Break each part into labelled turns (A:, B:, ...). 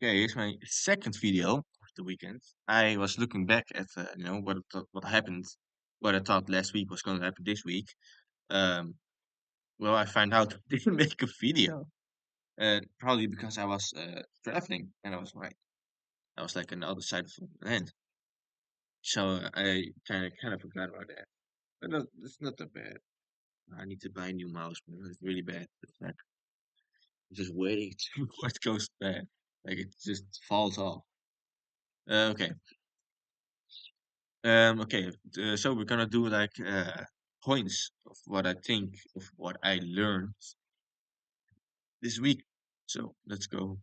A: Okay, here's my second video of the weekend. I was looking back at what happened, what I thought last week was going to happen this week. Um, well, I found out I didn't make a video, probably because I was traveling and I was like on the other side of the land, so I kind of forgot about that. But no, it's not that bad. I need to buy a new mouse, man. It's really bad. It's like I'm just waiting to what goes bad, like it just falls off. Okay. Okay, so we're gonna do like points of what I think of what I learned this week. So let's go.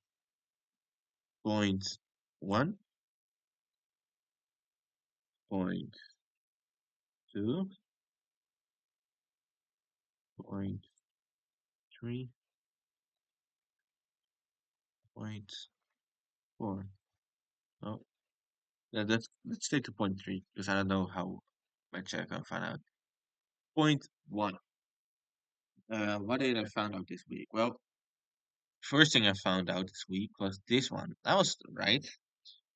A: Point one, point two, point three, point four. Oh, let's take to point three because I don't know how much I can find out. Point one. What did I find out this week? Well, first thing I found out this week was this one. I was right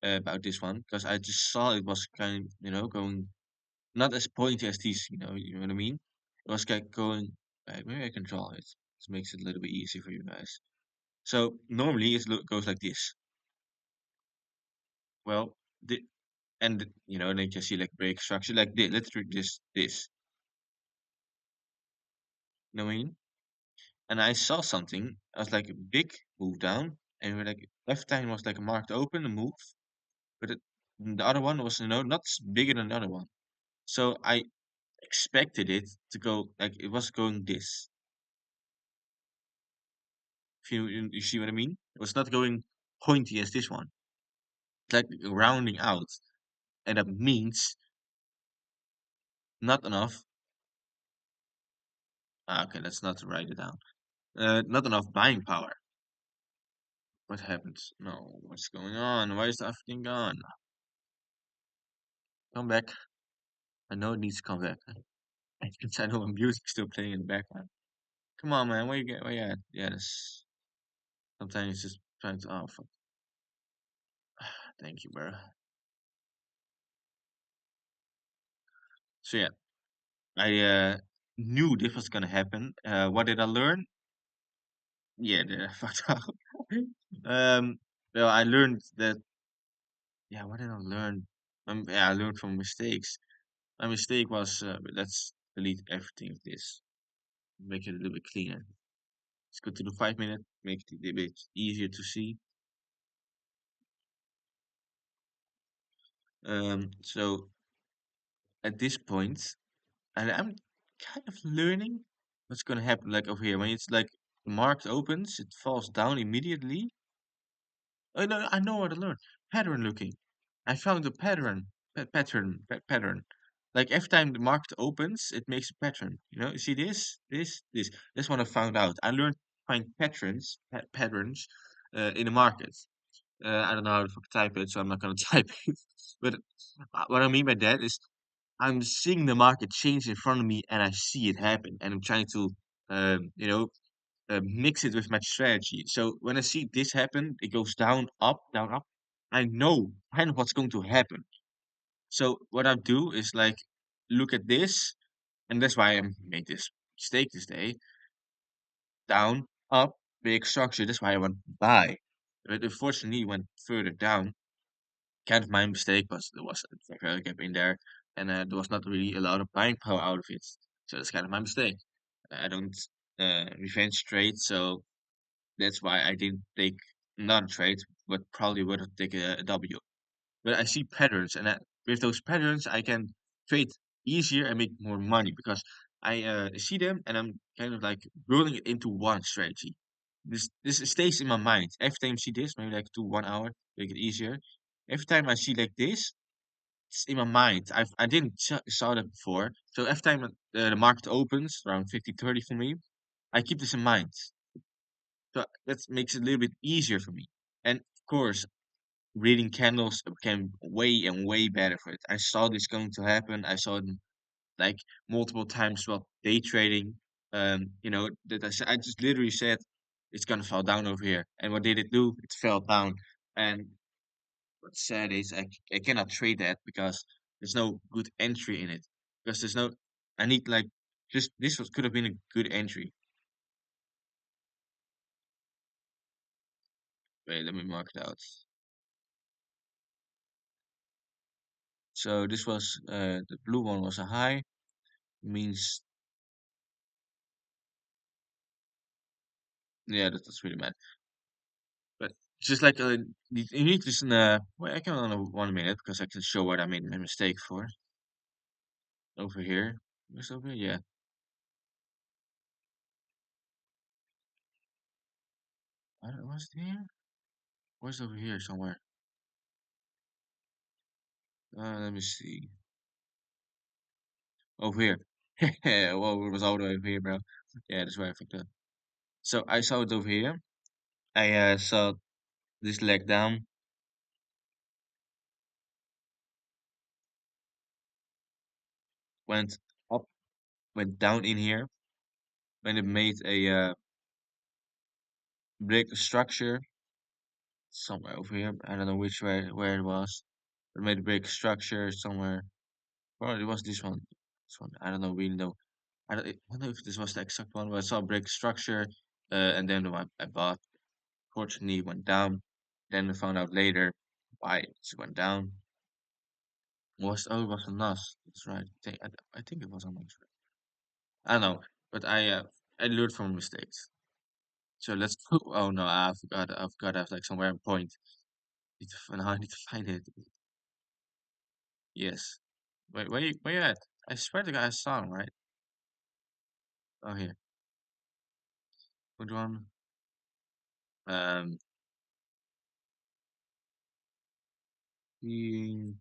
A: about this one because I just saw it was going not as pointy as these, you know what I mean? It was like going, maybe I can draw it. This makes it a little bit easier for you guys. So normally goes like this. Well, then you can see like break structure like this. Let's do this. You know what I mean? And I saw something. I was like a big move down, and we're like left time was like a marked open, a move, but the other one was not bigger than the other one. So I expected it to go like it was going this. If you see what I mean? It was not going pointy as this one. It's like rounding out, and that means not enough. Okay, let's not write it down. Not enough buying power. What happened? No, what's going on? Why is everything gone? Come back. I know it needs to come back. I know my music's still playing in the background. Come on, man. Where you at? Yes. Sometimes it's just trying to. Oh, fuck. Thank you, bro. So yeah, I knew this was gonna happen. What did I learn? Yeah, I fucked up. Um, well, I learned that. Yeah, what did I learn? Yeah, I learned from mistakes. My mistake was let's delete everything of this, make it a little bit cleaner. Let's go to the 5 minute, make it a little bit easier to see. So at this point, and I'm kind of learning what's gonna happen. Like over here, when it's like the mark opens, it falls down immediately. Oh no, I know what I learned. Pattern looking. I found a pattern. Like every time the market opens, it makes a pattern. You see this. That's what I found out. I learned to find patterns in the market. I don't know how to fucking type it, so I'm not gonna type it. But what I mean by that is I'm seeing the market change in front of me, and I see it happen, and I'm trying to, mix it with my strategy. So when I see this happen, it goes down, up, down, up. I know kind of what's going to happen. So what I do is like look at this, and that's why I made this mistake this day. Down, up, big structure. That's why I went buy. But unfortunately, it went further down. Kind of my mistake was there was a value gap in there, and there was not really a lot of buying power out of it. So that's kind of my mistake. I don't revenge trade, so that's why I didn't take not a trade, but probably would have taken a W. But I see patterns, and with those patterns, I can trade easier and make more money because I see them and I'm kind of like building it into one strategy. This stays in my mind. Every time I see this, maybe like do 1 hour, make it easier. Every time I see like this, it's in my mind. I didn't saw that before, so every time the market opens around 50-30 for me, I keep this in mind. So that makes it a little bit easier for me. And of course, reading candles became way and way better for it. I saw this going to happen. I saw it like multiple times while day trading. That I just literally said it's gonna fall down over here. And what did it do? It fell down. And what's sad is I cannot trade that because there's no good entry in it. Because there's no, I need like, just this was could have been a good entry. Wait, let me mark it out. So this was the blue one was a high, means yeah, that's really bad. But it's just like you need to listen. Wait, I can only 1 minute because I can show what I made my mistake for over here. Where's over here? Yeah, I don't, was it here? Where's over here somewhere? Let me see. Over here. Well, it was all the way over here, bro. Yeah, that's where I fucked up. So I saw it over here. I saw this leg down, went up, went down in here, when it made a brick structure somewhere over here. I don't know which way where it was. It made a brick structure somewhere. Well, it was this one. This one. I don't know. Really know. I don't know if this was the exact one, but I saw a brick structure, and then the one I bought, fortunately, went down. Then I found out later why it went down. It was a NAS. That's right. I think it was a NAS. I don't know, but I learned from mistakes. So let's go. Oh no, I forgot. I forgot. I have like somewhere in point. Now I need to find it. Yes. Wait, where you at? I swear to God, I saw him, right? Oh, here. Good one. Um, being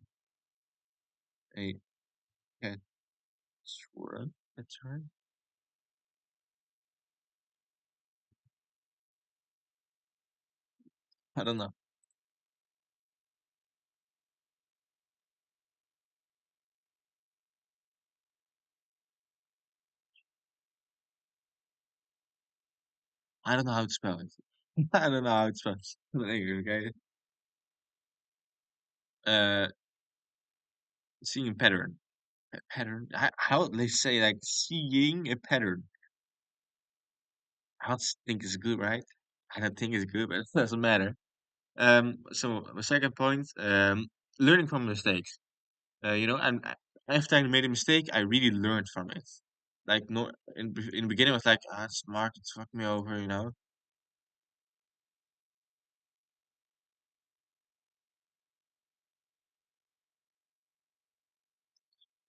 A: a pet sword. That's right. I don't know. I don't know how to spell it. I don't know how to spell it. Okay. Uh, seeing a pattern. A pattern. How they say like seeing a pattern. I don't think it's good, right? I don't think it's good, but it doesn't matter. So the second point, learning from mistakes. And after I made a mistake, I really learned from it. Like no, in the beginning, I was like, ah, it's market fucked me over, you know.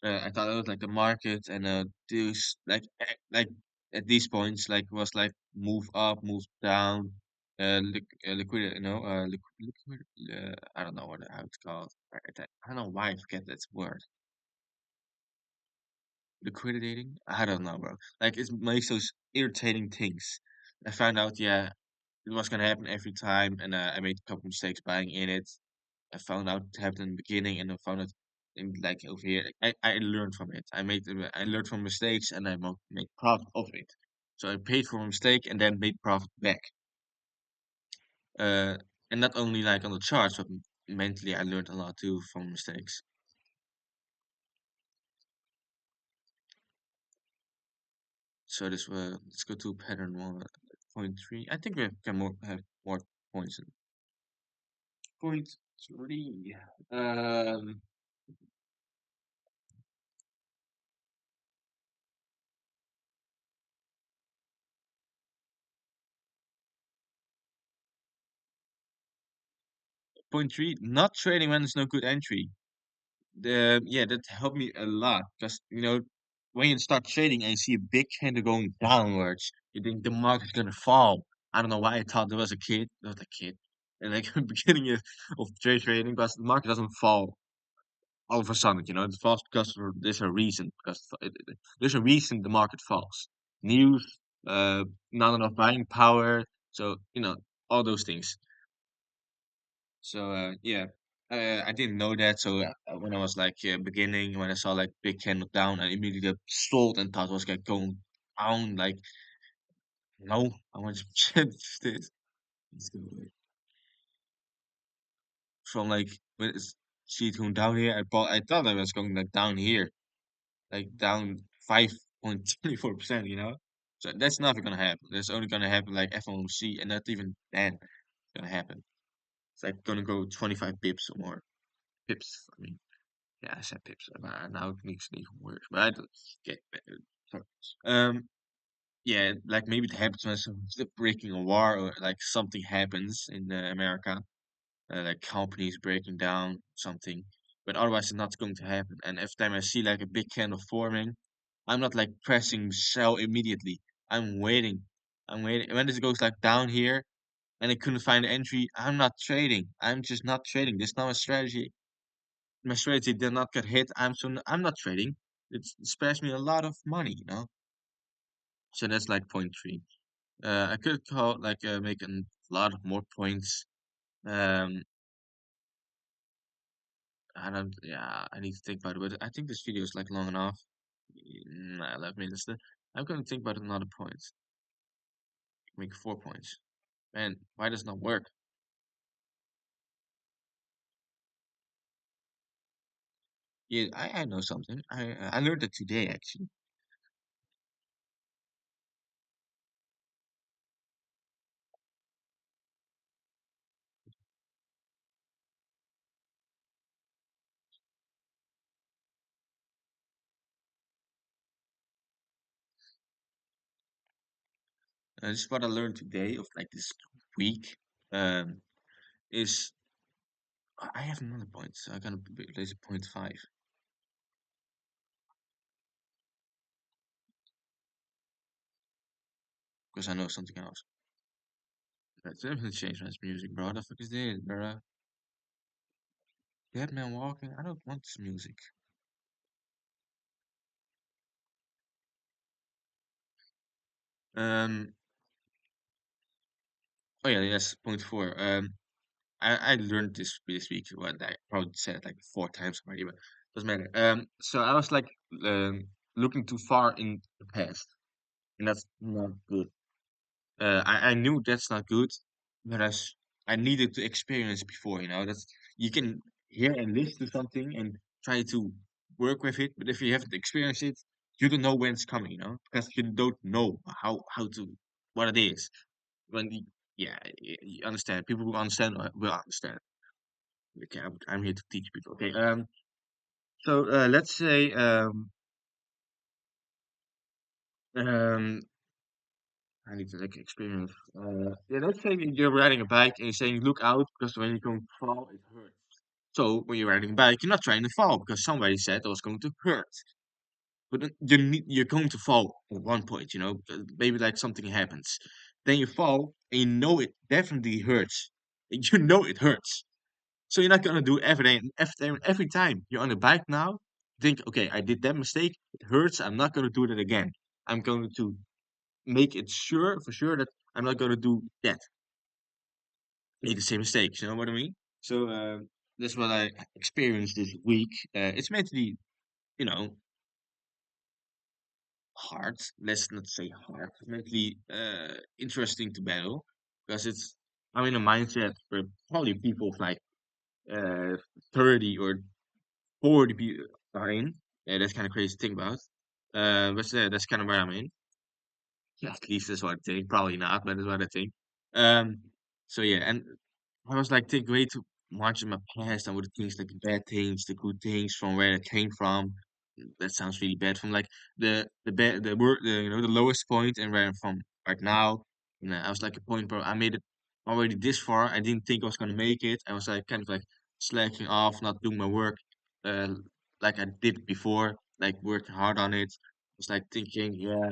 A: I thought it was like the market and these like at these points like was like move up, move down, liquid, liquid. I don't know how it's called. I don't know why I forget that word. Liquidating? I don't know, bro. Like it makes those irritating things. I found out, yeah, it was gonna happen every time, and I made a couple mistakes buying in it. I found out it happened in the beginning, and I found it in like over here. I learned from it. I learned from mistakes, and made profit of it. So I paid for a mistake and then made profit back. Uh, and not only like on the charts, but mentally, I learned a lot too from mistakes. So this let's go to pattern 1.3. I think we can have more points. Point three. Um, Point three. Not trading when there's no good entry. That helped me a lot because when you start trading and you see a big candle going downwards, you think the market's gonna fall. I don't know why I thought there was a kid, not a kid, and like beginning of trade trading, because the market doesn't fall all of a sudden. It falls because there's a reason. Because there's a reason the market falls. News, uh, not enough buying power. So all those things. So yeah, I didn't know that. So when I was like beginning, when I saw like big candle down, I immediately sold and thought it was like going down. Like no, I want to this. Let's go away. from like when it's see it going down here. I thought I was going like down here, like down 5.24%. So that's never gonna happen. That's only gonna happen like FOMC, and not even then gonna happen. It's like gonna go 25 pips or more. Pips. I mean, yeah, I said pips. Now it makes it even worse. But I don't get better. Sorry. Yeah, like maybe it happens when the breaking a war or like something happens in America, like companies breaking down something. But otherwise, it's not going to happen. And every time I see like a big candle forming, I'm not like pressing sell immediately. I'm waiting. I'm waiting. When it goes like down here and I couldn't find the entry, I'm not trading. I'm just not trading. This is not a strategy. My strategy did not get hit. I'm not trading. It spares me a lot of money. So that's like point three. I could call like make a lot of more points. Um, I don't. Yeah, I need to think about it. But I think this video is like long enough. 11 minutes. I'm going to think about another point. Make 4 points. Man, why does it not work? Yeah, I know something. I learned it today actually. This is what I learned today of like this week. Um, is I have another point. So I'm gonna place a point five because I know something else. Let's definitely change my music, bro. The fuck is this, bro? Dead man walking. I don't want this music. Um. Oh yeah, yes. Point four. I learned this week. What I probably said it like 4 times already, but doesn't matter. So I was like looking too far in the past, and that's not good. I knew that's not good, but I needed to experience before. That's you can hear and listen to something and try to work with it, but if you haven't experienced it, you don't know when it's coming. Because you don't know how to what it is. When you, yeah, you understand. People who understand will understand. Okay, I'm here to teach people. Okay. So let's say um I need to like experience. Yeah, let's say you're riding a bike and you're saying look out because when you're going to fall, it hurts. So when you're riding a bike, you're not trying to fall because somebody said it was going to hurt. But then you're going to fall at one point. Maybe like something happens, then you fall and you know it definitely hurts. You know it hurts. So you're not gonna do every time you're on a bike now. Think, okay, I did that mistake. It hurts. I'm not gonna do that again. I'm going to make it sure for sure that I'm not gonna do that. Make the same mistakes. You know what I mean? So that's what I experienced this week. It's meant to be, you know, hard. Let's not say hard. It's meant to be interesting to battle because I'm in a mindset where probably people of like uh 30 or 40 people are in. Yeah, that's kind of crazy to think about. But that's kind of where I'm in. Yeah, at least that's what I think. Probably not, but that's what I think. Um, so yeah, and I was like thinking way too much in my past and with the things like the bad things, the good things from where it came from. That sounds really bad. From like the bad the lowest point and where I'm from right now. And I was like a point where I made it already this far. I didn't think I was gonna make it. I was like kind of like slacking off, not doing my work uh like I did before, like working hard on it. I was like thinking, yeah,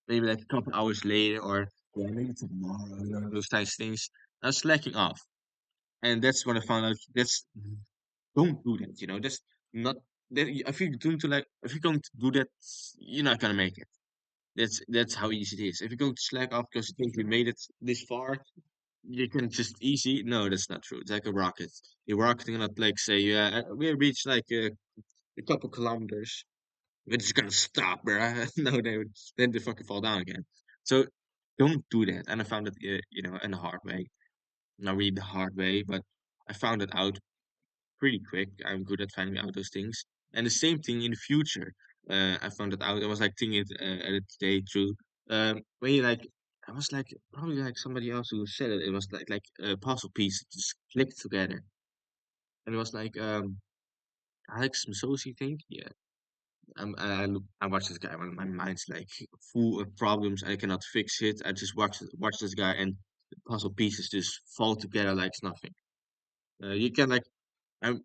A: maybe like a couple hours later or yeah, maybe tomorrow, those types of things. I was slacking off. And that's when I found out that's don't do that, that's not that if you're going to like if you're going to do that, you're not gonna make it. That's how easy it is. If you're going to slack off because you think you made it this far, you can just easy. No, that's not true. It's like a rocket. You're rocketing up like say, yeah, we reached like a couple kilometers. We're just gonna stop, bro. No, then they fucking fall down again. So don't do that. And I found it, in a hard way. Not really the hard way, but I found it out pretty quick. I'm good at finding out those things. And the same thing in the future. I found that out. I was like thinking it at it today too. When you like, I was like probably like somebody else who said it. It was like puzzle pieces just clicked together, and it was like Alex Masosi, I think. Yeah, I watch this guy. My mind's like full of problems. I cannot fix it. I just watch this guy, and the puzzle pieces just fall together like it's nothing. You can like um,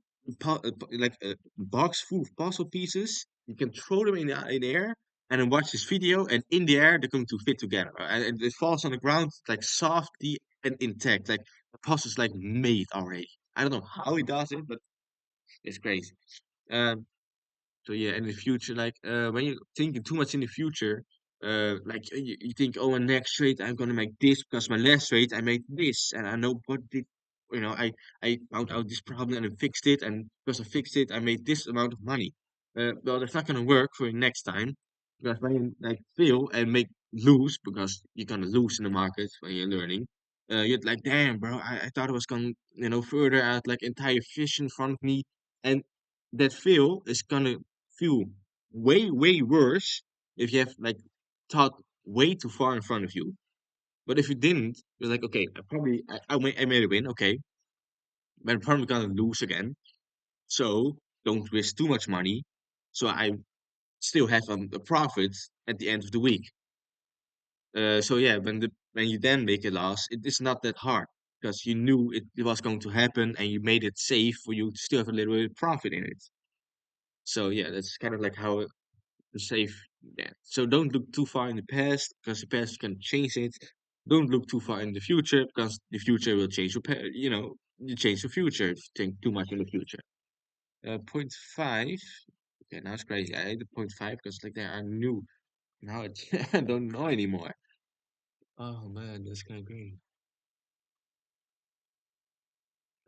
A: like a box full of puzzle pieces. You can throw them in the air and then watch this video, and in the air they're going to fit together. And it falls on the ground like softly and intact, like the puzzle's like made already. I don't know how he does it, but it's crazy. Um, so yeah, in the future, like when you're thinking too much in the future, like you think, oh, my next trade I'm gonna make this because my last trade I made this, and I know what did, I found out this problem and I fixed it, and because I fixed it, I made this amount of money. Well, that's not gonna work for you next time because when you like fail and make lose because you're gonna lose in the market when you're learning. You're like, damn, bro, I thought I was going, further. I had like entire fish in front of me, and that fail is gonna feel way, way worse if you have like thought way too far in front of you. But if you didn't, you're like, okay, I made a win, okay, but I'm probably gonna lose again. So don't risk too much money. So I still have a profit at the end of the week. So yeah, when you then make a loss, it is not that hard because you knew it was going to happen and you made it safe for you to still have a little bit of profit in it. So yeah, that's kind of like how to save that. So don't look too far in the past because the past can change it. Don't look too far in the future because the future will change you change the future if you think too much in the future. Point five. Okay, now it's crazy. I hate the point five because like they are new. Now I don't know anymore. Oh man, that's kind of great.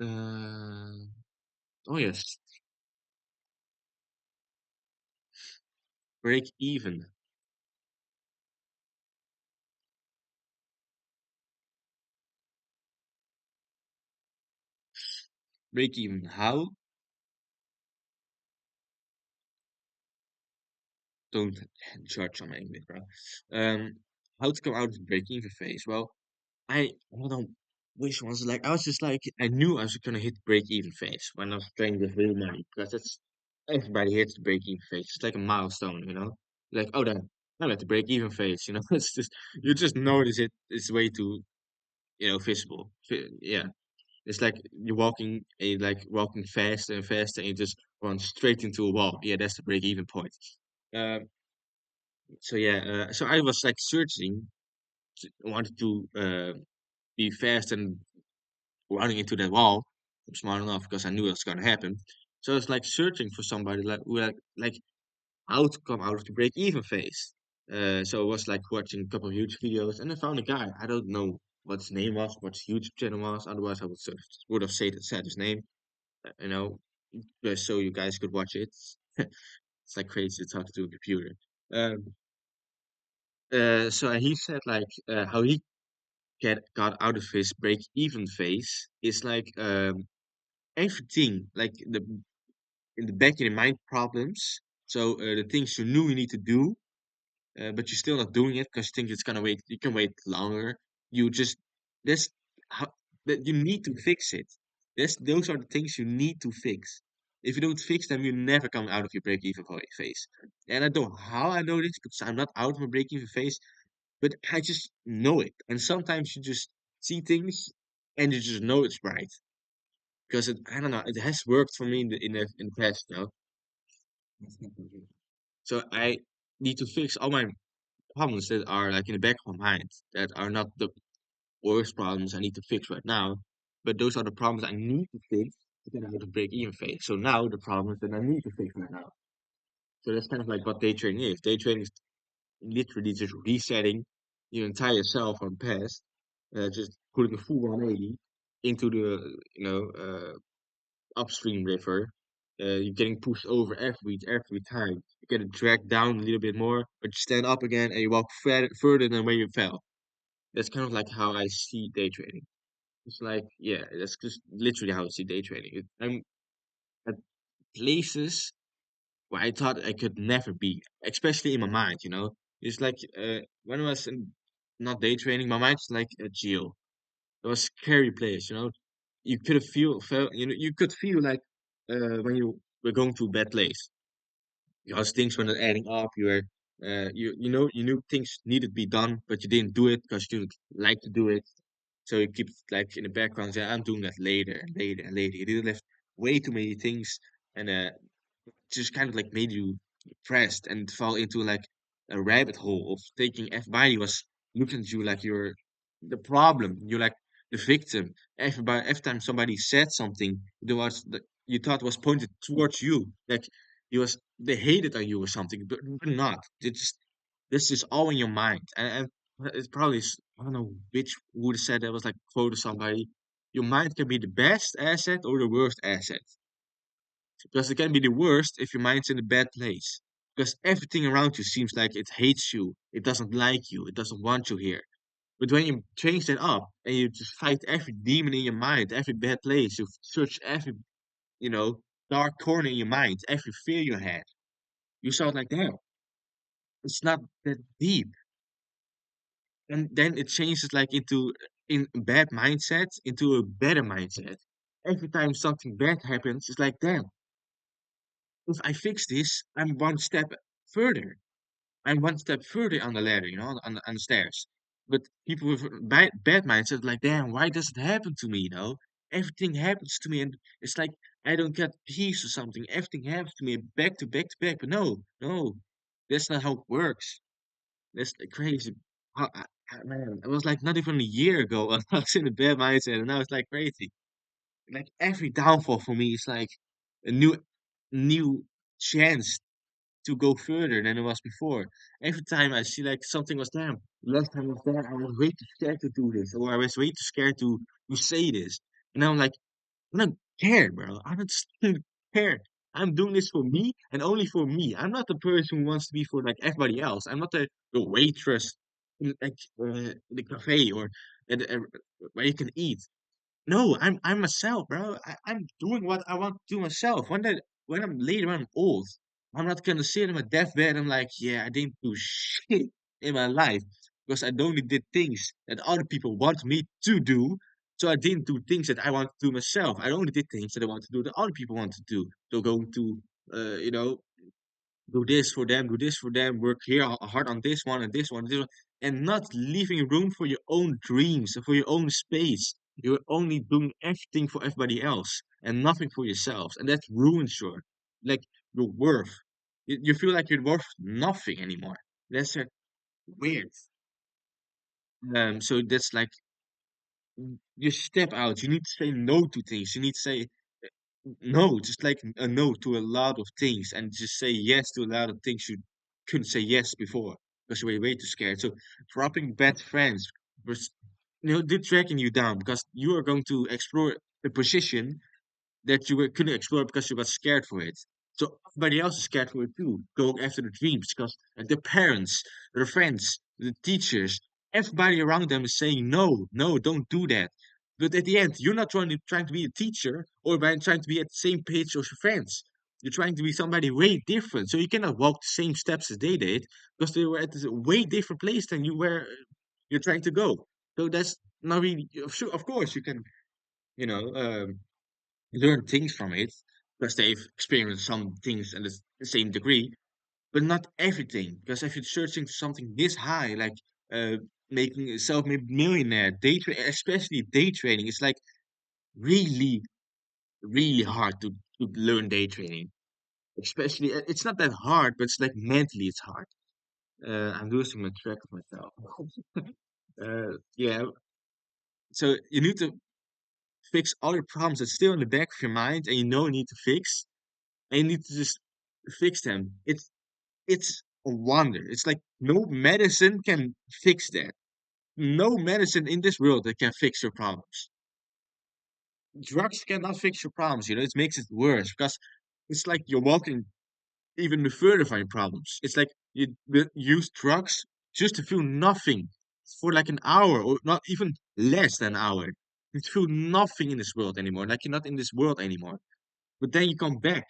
A: Uh, oh yes, break even. Break even. How? Don't judge on my English, bro. Um, how to come out of the break even phase? Well, I don't know which ones. Like I was just like I knew I was gonna hit break even phase when I was playing with real money because that's everybody hits the break even phase. It's like a milestone. Like oh then I'm at the break even phase. It's just you just notice it. It's way too visible. Yeah, it's like you're walking faster and faster, and you just run straight into a wall. Yeah, that's the break even point. Um, so yeah, so I was like searching, wanted to be fast and running into that wall. I'm smart enough because I knew it was gonna happen. So it's like searching for somebody like who like how to come out of the break even phase. So I was like watching a couple of YouTube videos and I found a guy. I don't know what his name was, what his YouTube channel was. Otherwise, I would have said his name. You know, just so you guys could watch it. It's like crazy to talk to a computer. Um, so he said like how he got out of his break even phase is like everything like the in the back of your mind problems. So the things you knew you need to do, but you're still not doing it because you think it's gonna wait. You can wait longer. You just that's how that you need to fix it. Those are the things you need to fix. If you don't fix them, you never come out of your break-even phase. And I don't know how I know this because I'm not out of my break-even phase, but I just know it. And sometimes you just see things and you just know it's right because I don't know. It has worked for me in the past. So I need to fix all my problems that are like in the back of my mind that are not the worst problems I need to fix right now, but those are the problems I need to fix to get out of the break-even phase. So now the problems that I need to fix right now. So that's kind of like what day trading is. Day trading is literally just resetting your entire self on past, just putting a full 180 into the upstream river. You're getting pushed over every time. You get dragged down a little bit more, but you stand up again and you walk further than where you fell. That's kind of like how I see day trading. It's like, yeah, that's just literally how I see day trading. at places where I thought I could never be, especially in my mind, you know. It's like when I was not day training, my mind's like a jail. It was a scary place, you know. You could felt, you know, you could feel like when you were going to a bad place because things were not adding up. You were, you know, you knew things needed to be done, but you didn't do it because you didn't like to do it. So you keep like in the background saying, "I'm doing that later and later and later." You did left way too many things, and just kind of like made you depressed and fall into like a rabbit hole of thinking everybody was looking at you like you're the problem. You're like the victim. Every time somebody said something, there was you thought was pointed towards you, like they hated on you or something, but not. It's just this is all in your mind, and it's probably I don't know which would have said that was like quote of somebody. Your mind can be the best asset or the worst asset. Because it can be the worst if your mind's in a bad place. Because everything around you seems like it hates you, it doesn't like you, it doesn't want you here. But when you change that up and you just fight every demon in your mind, every bad place, you search every, you know, dark corner in your mind, every fear you had, you start like, damn, it's not that deep. And then it changes like into in bad mindset into a better mindset. Every time something bad happens, it's like, damn, if I fix this, I'm one step further. I'm one step further on the ladder, you know, on the stairs. But people with bad mindset, like, damn, why does it happen to me? You know, everything happens to me, and it's like I don't get peace or something. Everything happens to me back to back to back. But no, no, that's not how it works. That's like crazy. Man, it was like not even a year ago. I was in a bad mindset, and now it's like crazy. Like every downfall for me is like a new chance to go further than it was before. Every time I see like something was there, last time I was there, I was way too scared to do this, or I was way too scared to say this. And now I'm like, I don't care, bro. I don't care. I'm doing this for me and only for me. I'm not the person who wants to be for like everybody else. I'm not the waitress in like the cafe or at, where you can eat. No, I'm myself, bro. I'm doing what I want to do myself. When I'm later on old, I'm not gonna sit in my deathbed. I'm like, yeah, I didn't do shit in my life because I only did things that other people want me to do. So I didn't do things that I want to do myself. I only did things that I want to do that other people want to do. So go to, you know, do this for them, work here hard on this one, and not leaving room for your own dreams and for your own space. You're only doing everything for everybody else and nothing for yourselves, and that ruins your worth. You feel like you're worth nothing anymore. That's weird. So that's like you step out. You need to say no to things. You need to say no, just like a no to a lot of things, and just say yes to a lot of things you couldn't say yes before because you were way too scared. So dropping bad friends was, you know, did dragging you down because you are going to explore a position that couldn't explore because you got scared for it. So everybody else is scared for it too, going after the dreams because the parents, their friends, the teachers, everybody around them is saying no, no, don't do that. But at the end, you're not trying to be a teacher or by trying to be at the same page as your friends. You're trying to be somebody way different. So you cannot walk the same steps as they did because they were at a way different place than you're trying to go. So that's not really sure. Of course, you can, you know, learn things from it because they've experienced some things at the same degree, but not everything. Because if you're searching for something this high, like uh, making a self-made millionaire, especially day trading, it's like really, really hard to learn day trading. Especially, it's not that hard, but it's like mentally it's hard. I'm losing my track of myself. Yeah, so you need to fix all your problems that's still in the back of your mind and you know you need to fix and you need to just fix them. It's a wonder. It's like no medicine can fix that. No medicine in this world that can fix your problems. Drugs cannot fix your problems. You know, it makes it worse because it's like you're walking even further from your problems. It's like you use drugs just to feel nothing for like an hour or not even less than an hour. You feel nothing in this world anymore. Like you're not in this world anymore. But then you come back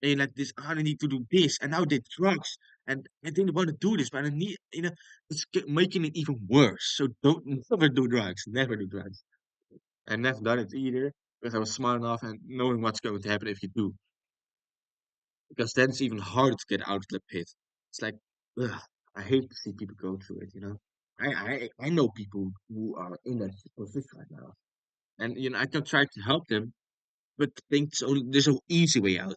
A: and you're like this, "Oh, I need to do this, and now they drugs, and I didn't want to do this, but I need, it's making it even worse. So don't never do drugs, never do drugs. I never done it either because I was smart enough and knowing what's going to happen if you do, because then it's even harder to get out of the pit. It's like, ugh, I hate to see people go through it. I know people who are in that position right now, and I can try to help them. But think there's no easy way out.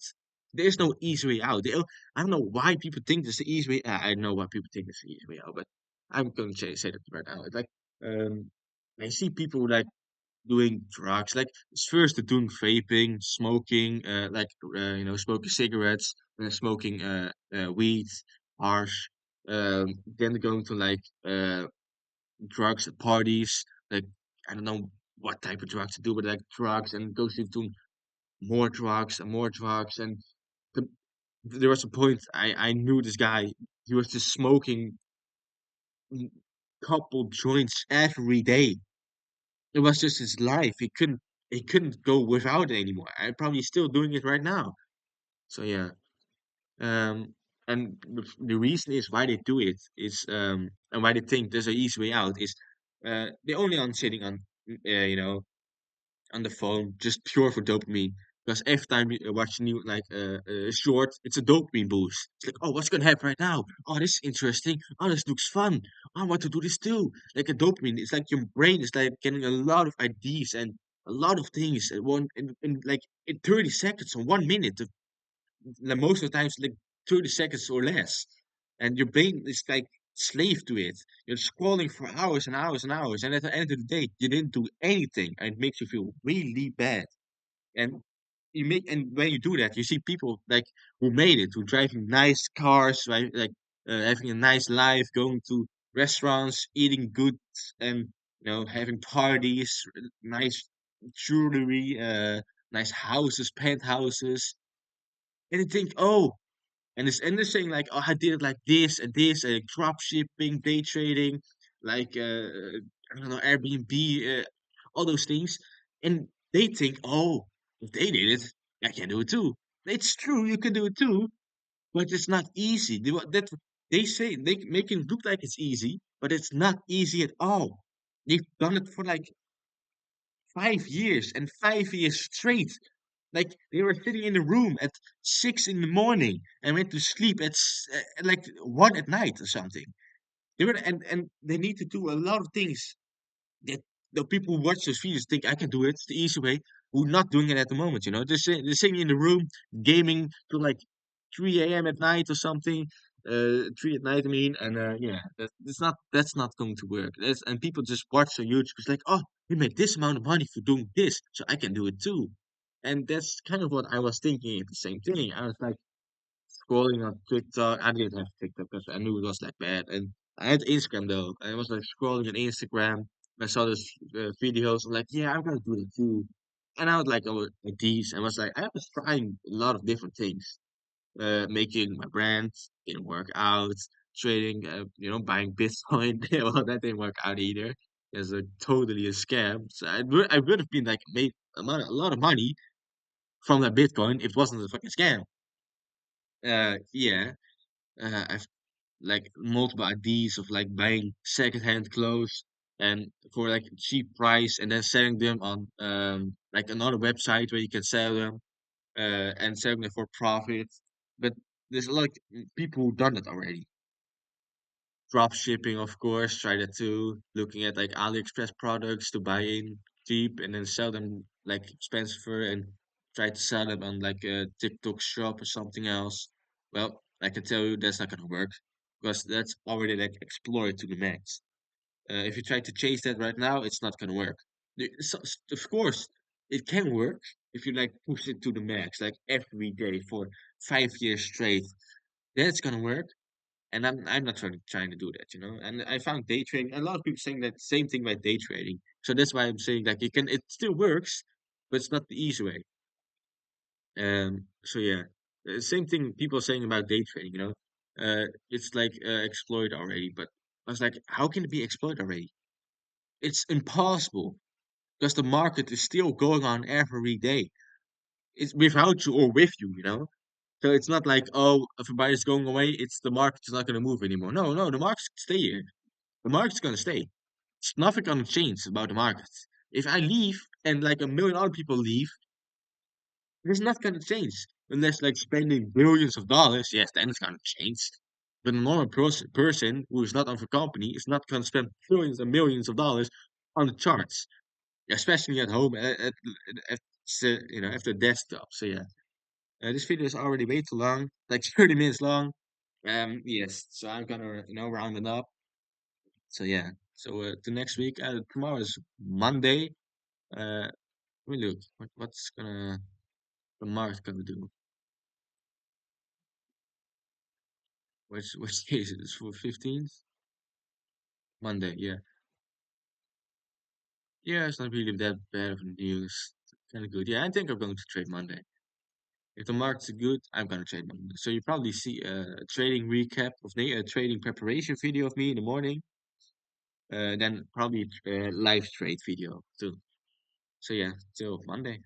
A: There's no easy way out. I don't know why people think there's the easy way. I know why people think there's the easy way out, but I'm going to say that right now. It's like um, I see people like doing drugs. Like first they're doing vaping, smoking, smoking cigarettes, smoking weed, harsh. Then they're going to like drugs at parties. Like I don't know what type of drugs to do, but like drugs, and goes into more drugs, and the, there was a point I knew this guy. He was just smoking mm, couple joints every day. It was just his life. He couldn't go without it anymore. I'm probably still doing it right now. So yeah. And the reason is why they do it is and why they think there's an easy way out is they're only on sitting on you know on the phone just pure for dopamine. Because every time you watch a new short, it's a dopamine boost. It's like, oh, what's gonna happen right now? Oh, this is interesting. Oh, this looks fun. I want to do this too. Like a dopamine, it's like your brain is like getting a lot of ideas and a lot of things at in like in 30 seconds or 1 minute. Like most of the times, like 30 seconds or less, and your brain is like slave to it. You're scrolling for hours and hours and hours, and at the end of the day, you didn't do anything, and it makes you feel really bad. And and when you do that, you see people like who made it, who driving nice cars, right? Like having a nice life, going to restaurants, eating good, and having parties, nice jewelry, nice houses, penthouses, and you think, oh, and they're saying like, oh, I did it like this and this, drop shipping, day trading, like I don't know, Airbnb, all those things, and they think, oh, if they did it, I can do it too. It's true, you can do it too, but it's not easy. They say they make it look like it's easy, but it's not easy at all. They've done it for like 5 years and 5 years straight. Like they were sitting in the room at 6 in the morning and went to sleep at like 1 at night or something. They were and they need to do a lot of things that the people who watch those videos think I can do it. It's the easy way. Who not doing it at the moment? They're sitting in the room gaming till like 3 a.m. at night or something. 3 at night, I mean, and yeah, that's not going to work. And people just watch on YouTube. It's like, oh, we make this amount of money for doing this, so I can do it too. And that's kind of what I was thinking at the same thing. I was like scrolling on TikTok. I didn't have TikTok because I knew it was like bad. And I had Instagram though. I was like scrolling on Instagram. I saw those videos. I'm like, yeah, I'm gonna do it too. And I was like, oh, like these. I was like, I was trying a lot of different things. Making my brand didn't work out. Trading, buying Bitcoin. Well, that didn't work out either. It's totally a scam. So I would have been like made a lot of money from that Bitcoin if it wasn't a fucking scam. Yeah. I've like multiple ideas of like buying secondhand clothes and for like a cheap price and then selling them on like another website where you can sell them and selling them for profit. But there's a lot of people who done it already. Drop shipping, of course, try that too. Looking at like AliExpress products to buy in cheap and then sell them like expensive and try to sell them on like a TikTok shop or something else. Well, I can tell you that's not gonna work because that's already like explored to the max. If you try to chase that right now, it's not gonna work. Of course, it can work if you like push it to the max, like every day for 5 years straight. That's gonna work, and I'm not trying to do that. And I found day trading. A lot of people saying that same thing about day trading. So that's why I'm saying that it still works, but it's not the easy way. So yeah, same thing people are saying about day trading. It's like exploited already. But I was like, how can it be exploited already? It's impossible because the market is still going on every day. it's without you or with you, you know. So it's not like, oh, if everybody's going away, it's the market's not going to move anymore. No, no, the market's stay here. The market's going to stay. It's nothing going to change about the market. If I leave and like a million other people leave, there's not going to change unless like spending billions of dollars. Yes, then it's going to change. But a normal person who is not of a company is not going to spend billions and millions of dollars on the charts, especially at home at at the desktop. So yeah, this video is already way too long, like 30 minutes long. Yes, so I'm gonna round it up. So yeah, so the next week, tomorrow is Monday. Let me look. What's gonna the market gonna do? Which day is it? It's for 15th Monday. Yeah, yeah, it's not really that bad of news. Kind of good. Yeah, I think I'm going to trade Monday. If the market's good, I'm gonna trade Monday. So you probably see a trading recap of me, a trading preparation video of me in the morning. Then probably a live trade video too. So yeah, till Monday.